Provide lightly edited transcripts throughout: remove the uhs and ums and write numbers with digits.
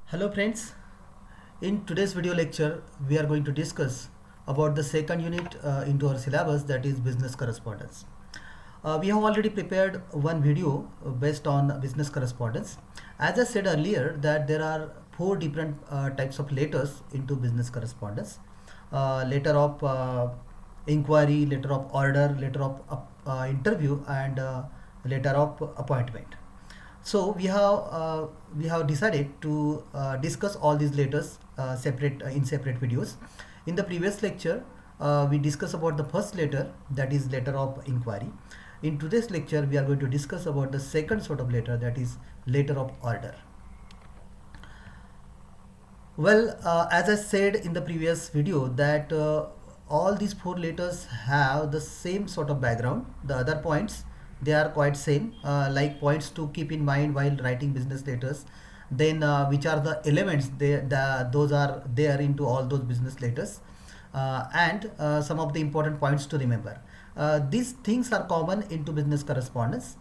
Hello friends, in today's video lecture we are going to discuss about the second unit into our syllabus, that is business correspondence. We have already prepared one video based on business correspondence. As I said earlier that there are four different types of letters into business correspondence. Letter of inquiry, letter of order, letter of interview, and letter of appointment. So we have decided to discuss all these letters separate in separate videos. In the previous lecture, we discussed about the first letter, that is letter of inquiry. In today's lecture, we are going to discuss about the second sort of letter, that is letter of order. Well, as I said in the previous video that all these four letters have the same sort of background. The other points, they are quite same, like points to keep in mind while writing business letters. Then which are the elements those are there into all those business letters, and some of the important points to remember. These things are common into business correspondence.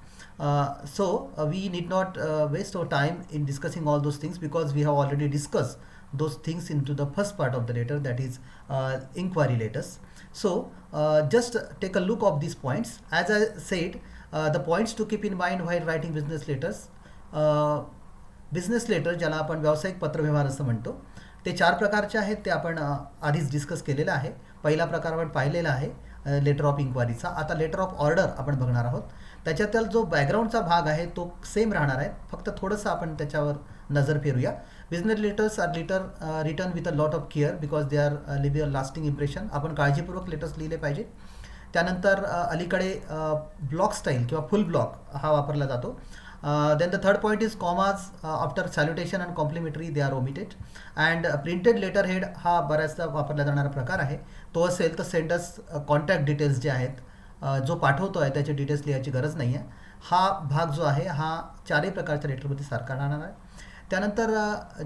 So we need not waste our time in discussing all those things, because we have already discussed those things into the first part of the letter, that is inquiry letters. So just take a look of these points. As I said, the points to keep in mind while writing business letters. Business letter ज्याला आपण व्यावसायिक पत्रव्यवहार असं म्हणतो, ते चार प्रकारचे आहेत. ते आपण आधीच डिस्कस केलेलं आहे. पहिला प्रकार आपण पाहिलेला आहे लेटर ऑफ इन्क्वायरीचा. आता लेटर ऑफ ऑर्डर आपण बघणार आहोत. त्याच्यातील जो बॅकग्राऊंडचा भाग आहे तो सेम राहणार आहे, फक्त थोडंसं आपण त्याच्यावर नजर फेरूया. Business letters are written with a lot of care, because they are leave a lasting impression. आपण काळजीपूर्वक लेटर्स लिहिले पाहिजे. त्यानंतर अलीकडे ब्लॉक स्टाईल किंवा फुल ब्लॉक हा वापरला जातो. Then the third point is commas after salutation and complimentary they are omitted. And printed letterhead हा बऱ्याचदा वापरला जाणारा प्रकार आहे. तो असेल तर सेंडर्स कॉन्टॅक्ट डिटेल्स जे आहेत, जो पाठवतो आहे त्याचे डिटेल्स लिहायची गरज नाही आहे. हा भाग जो आहे हा चारही प्रकारच्या लेटरमध्ये सारखा राहणार आहे. त्यानंतर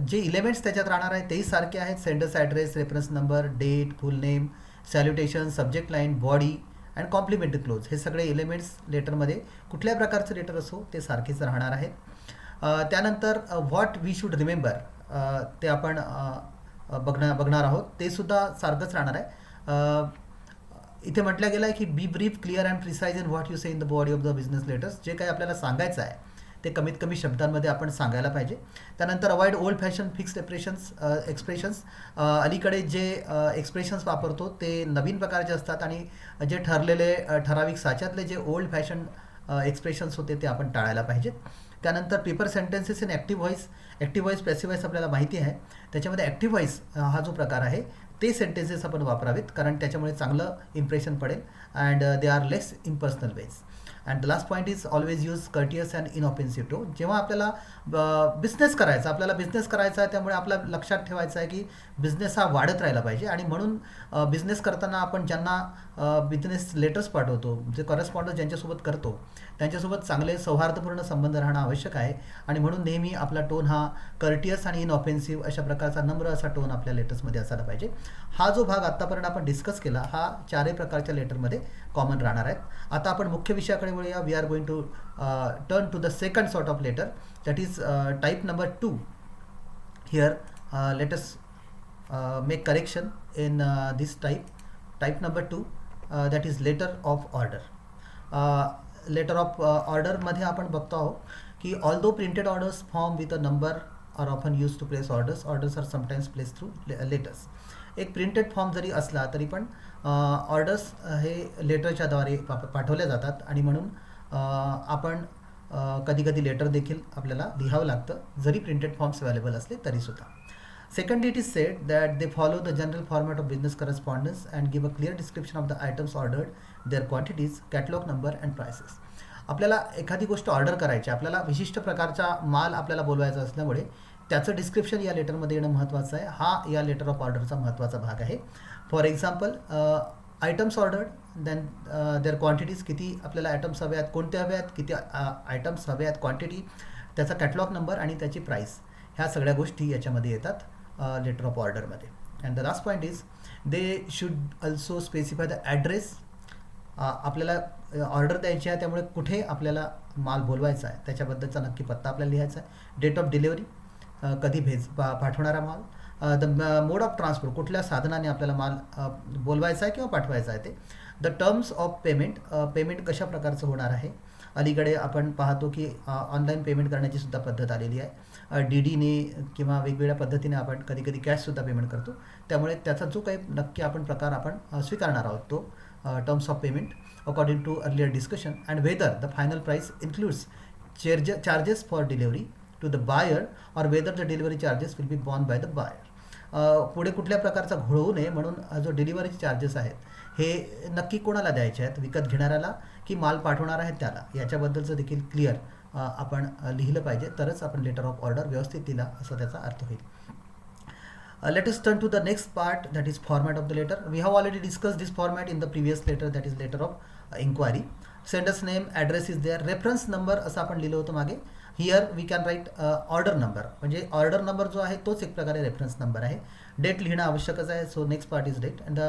जे इलेमेंट्स त्याच्यात राहणार आहे तेही सारखे आहेत. Sender's address, reference number, date, full name, salutation, subject line, body and complimentary close, हे सगळे एलिमेंट्स लेटरमध्ये कुठल्या प्रकारचं लेटर असो ते सारखेच राहणार आहेत. त्यानंतर व्हॉट वी शूड रिमेंबर, ते आपण बघणार आहोत. ते सुद्धा सारखंच राहणार आहे. इथे म्हटलं गेलं आहे की बी brief, clear and precise in what you say in the body of the business letters. जे काही आपल्याला सांगायचं आहे ते कमीत कमी शब्दांमध्ये आपण सांगायला पाहिजे. त्यानंतर avoid old fashion fixed expressions. अलीकडे जे एक्सप्रेशन्स वापरतो ते नवीन प्रकारचे असतात, आणि जे ठरलेले ठराविक साच्यातले जे ओल्ड फॅशन एक्सप्रेशन्स होते ते आपण टाळायला पाहिजेत. त्यानंतर paper sentences in active voice. Active voice, passive voice आपल्याला माहिती आहे. त्याच्यामध्ये ॲक्टिव्ह व्हॉईस हा जो प्रकार आहे ते सेंटेन्सेस आपण वापरावेत, कारण त्याच्यामुळे चांगलं इम्प्रेशन पडेल. And they are less impersonal ways. And the last point is always use courteous and inoffensive tone. जेव्हा आपल्याला बिझनेस करायचा आहे, त्यामुळे आपल्या लक्षात ठेवायचं आहे की बिझनेस हा वाढत राहिला पाहिजे, आणि म्हणून बिझनेस करताना आपण ज्यांना बिझनेस लेटर्स पाठवतो, जे करस्पॉन्डन्स ज्यांच्यासोबत करतो, त्यांच्यासोबत चांगले सौहार्दपूर्ण संबंध राहणं आवश्यक आहे. आणि म्हणून नेहमी आपला टोन हा कर्टियस आणि इनऑफेन्सिव्ह अशा प्रकारचा नम्र असा टोन आपल्या लेटर्समध्ये असायला पाहिजे. हा जो भाग आत्तापर्यंत आपण डिस्कस केला हा चारही प्रकारच्या लेटरमध्ये कॉमन राहणार आहेत. आता आपण मुख्य विषयाकडे वळूया. We are going to turn to the second sort of letter, that is type number 2. Here let us make correction in this type number 2, that is letter of order. Letter of ऑर्डरमध्ये आपण बघतो आहोत की although printed orders form with a number are often use to place orders are sometimes place through letters. एक printed form जरी असला तरी पण ऑर्डर्स हे लेटरच्या द्वारे पाठवल्या जातात, आणि म्हणून आपण कधी कधी लेटर देखील आपल्याला लिहावं लागतं, जरी प्रिंटेड फॉर्म्स अवेलेबल असले तरीसुद्धा. Secondly, it is said that they follow the general format of business correspondence and give a clear description of the items ordered, their quantities, catalog number and prices. आपल्याला एखादी गोष्ट order करायची, आपल्याला विशिष्ट प्रकारचा माल आपल्याला बोलवायचा असल्यामुळे त्याचं डिस्क्रिप्शन या लेटरमध्ये येणं महत्त्वाचं आहे. हा या लेटर ऑफ ऑर्डरचा महत्त्वाचा भाग आहे. For example, items ordered, then their quantities, किती आपल्याला आयटम्स हवे आहेत, कोणते हवे आहेत, किती आयटम्स हवे आहेत, क्वांटिटी, त्याचा कॅटलॉग नंबर आणि त्याची प्राईस, ह्या सगळ्या गोष्टी याच्यामध्ये येतात लेटर ऑफ ऑर्डरमध्ये. And the last point is they should also specify the address. आपल्याला ऑर्डर द्यायची आहे, त्यामुळे कुठे आपल्याला माल बोलवायचा आहे त्याच्याबद्दलचा नक्की पत्ता आपल्याला लिहायचा आहे. डेट ऑफ डिलिव्हरी, कधी पाठवणारा माल, द मोड ऑफ ट्रान्सपोर्ट, कुठल्या साधनाने आपल्याला माल बोलवायचा आहे किंवा पाठवायचा आहे ते, the terms of payment, payment कशा प्रकारचं होणार आहे. अलीकडे आपण पाहतो की ऑनलाईन पेमेंट करण्याची सुद्धा पद्धत आलेली आहे. डीडीने किंवा वेगवेगळ्या पद्धतीने आपण कधी कधी कॅशसुद्धा पेमेंट करतो. त्यामुळे त्याचा जो काही नक्की आपण प्रकार आपण स्वीकारणार आहोत तो terms of payment according to earlier discussion, and whether the final price includes charges for delivery to the buyer और whether the delivery charges will be borne by the buyer. पुढे कुठल्या प्रकारचा घोळ होऊ नये म्हणून जो डिलिव्हरीचे चार्जेस आहेत हे नक्की कोणाला द्यायचे आहेत, विकत घेणाऱ्याला की माल पाठवणार आहे त्याला, याच्याबद्दलचं देखील क्लिअर आपण लिहिलं पाहिजे, तरच आपण लेटर ऑफ ऑर्डर व्यवस्थित दिला असं त्याचा अर्थ होईल. Let us turn to the next part, that is format of the letter. We have already discussed this format in the previous letter, that is letter of inquiry. Sender's name, address is there, reference number असं आपण लिहिलं होतं मागे. Here we can write order number, म्हणजे order number जो आहे तोच एक प्रकारे रेफरन्स नंबर आहे. डेट लिहिणं आवश्यकच आहे, so next part is date. And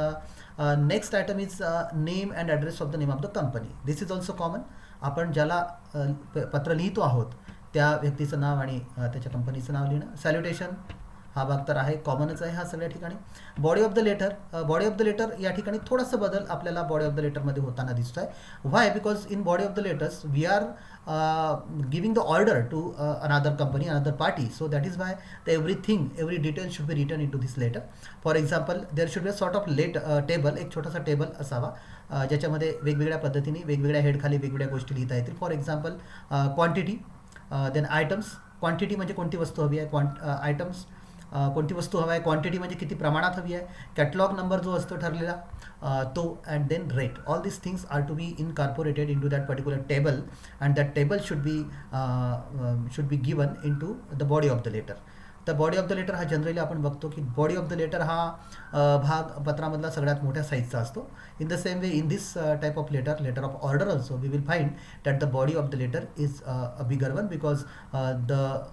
next item is name and address of the name of the company. This is also common. आपण ज्याला पत्र लिहितो आहोत त्या व्यक्तीचं नाव आणि त्याच्या कंपनीचं नाव लिहिणं. सॅल्युटेशन हा भाग तर आहे, कॉमनच आहे हा सगळ्या ठिकाणी. Body of the letter, body of the letter या ठिकाणी थोडासा बदल आपल्याला बॉडी ऑफ द लेटरमध्ये होताना दिसतो आहे. Why? Because in body of the letters we are giving the order to another company, another party, so that is why the every detail should be written into this letter. For example there should be a sort of table, एक छोटासा table असावा ज्याच्यामध्ये वेगवेगळ्या पद्धतीने वेगवेगळ्या हेडखाली वेगवेगळ्या गोष्टी लिहिता येतील. For example quantity, then items. Quantity म्हणजे कोणती वस्तू हवी आहे, आयटम्स कोणती वस्तू हवी आहे, क्वांटिटी म्हणजे किती प्रमाणात हवी आहे, कॅटलॉग नंबर जो असतो ठरलेला तो, and then rate. All this things are to be incorporated in to that particular table, and that table should be given in to the body of the letter. The body of the letter हा generally आपण बघतो की body of the letter हा भाग पत्रामधला सगळ्यात मोठ्या साईजचा असतो. In the same way in this type of letter, letter of order also, we will find that the body of the letter is a bigger one because the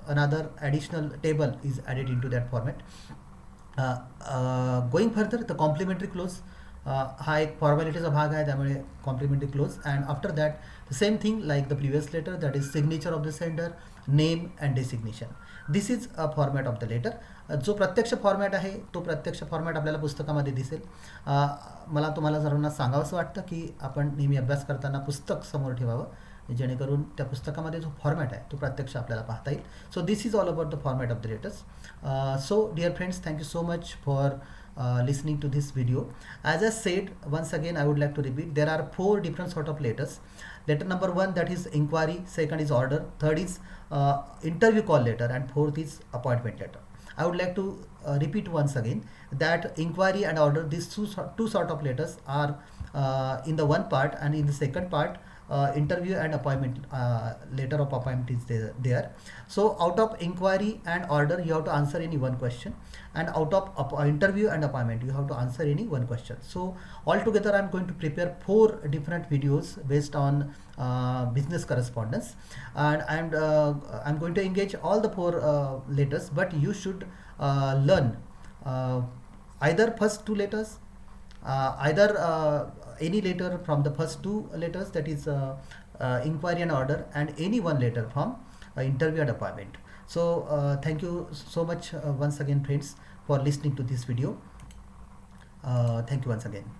another additional table is added in to that format. Going further, the complimentary close हा एक फॉर्मॅलिटीचा भाग आहे, त्यामुळे complimentary close. And after that the same thing like the previous letter, that is signature of the sender, name and designation. This is a format of the letter. जो प्रत्यक्ष format आहे तो प्रत्यक्ष फॉर्मॅट आपल्याला पुस्तकामध्ये दिसेल. मला तुम्हाला सर्वांना सांगावंसं वाटतं की आपण नेहमी अभ्यास करताना पुस्तक समोर ठेवावं, जेणेकरून त्या पुस्तकामध्ये जो फॉर्मॅट आहे तो प्रत्यक्ष आपल्याला पाहता येईल. So this is all about the format of the letters. So dear friends, thank you so much for listening to this video. As I said, once again I would like to repeat, there are 4 different sort of letters. Letter number 1, that is inquiry, second is order, third is interview call letter, and fourth is appointment letter. I would like to repeat once again that inquiry and order, these two sort of letters are in the one part, and in the second part interview and appointment, letter of appointment is there. So out of inquiry and order you have to answer any one question, and out of interview and appointment you have to answer any one question. So altogether I am going to prepare 4 different videos based on business correspondence, and I'm going to engage all the 4 letters, but you should learn either first 2 letters, either any letter from the first 2 letters, that is inquiry and order, and any one letter from interview and appointment. So thank you so much once again friends for listening to this video. Thank you once again.